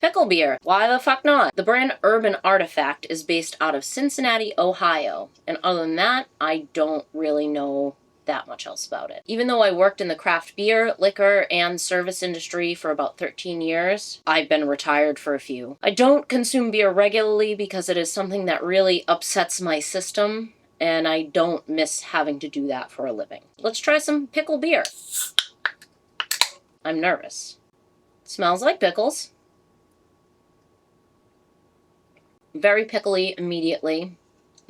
Pickle beer. Why the fuck not? The brand Urban Artefact is based out of Cincinnati, Ohio. And other than that, I don't really know that much else about it. Even though I worked in the craft beer, liquor, and service industry for about 13 years, I've been retired for a few. I don't consume beer regularly because it is something that really upsets my system, and I don't miss having to do that for a living. Let's try some pickle beer. I'm nervous. Smells like pickles. Very pickly immediately.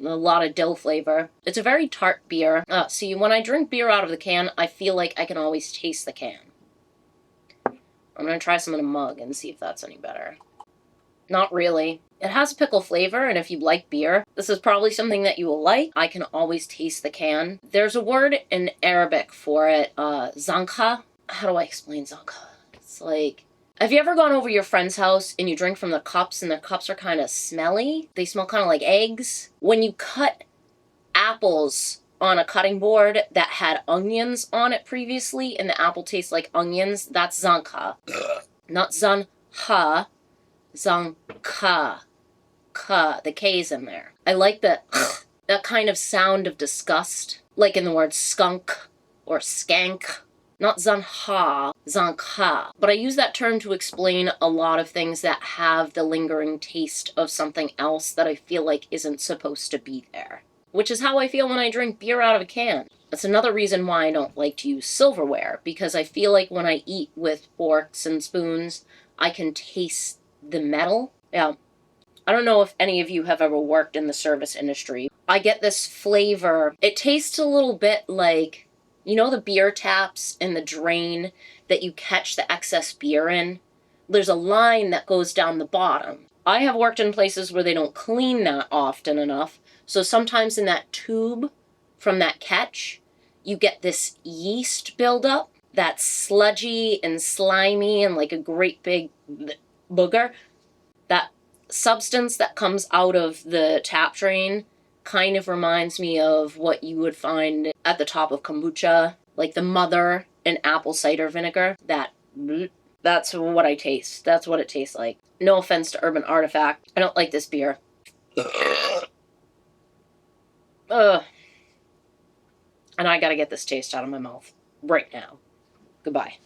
A lot of dill flavor. It's a very tart beer. See, when I drink beer out of the can, I feel like I can always taste the can. I'm gonna try some in a mug and see if that's any better. Not really. It has a pickle flavor, and if you like beer, this is probably something that you will like. I can always taste the can. There's a word in Arabic for it, Zankha. How do I explain Zankha? It's like, have you ever gone over your friend's house and you drink from the cups and the cups are kind of smelly? They smell kind of like eggs. When you cut apples on a cutting board that had onions on it previously and the apple tastes like onions, that's Zankha. Not Zankha, Zankha. The K's in there. I like that kind of sound of disgust, like in the word skunk or skank. Not Zankha, Zankha. But I use that term to explain a lot of things that have the lingering taste of something else that I feel like isn't supposed to be there. Which is how I feel when I drink beer out of a can. That's another reason why I don't like to use silverware, because I feel like when I eat with forks and spoons, I can taste the metal. Yeah. I don't know if any of you have ever worked in the service industry. I get this flavor. It tastes a little bit like, you know, the beer taps in the drain that you catch the excess beer in? There's a line that goes down the bottom. I have worked in places where they don't clean that often enough, so sometimes in that tube from that catch, you get this yeast buildup that's sludgy and slimy and like a great big booger. That substance that comes out of the tap drain kind of reminds me of what you would find at the top of kombucha, like the mother in apple cider vinegar. That's what I taste. That's what it tastes like. No offense to Urban Artefact. I don't like this beer. Ugh. And I gotta get this taste out of my mouth right now. Goodbye.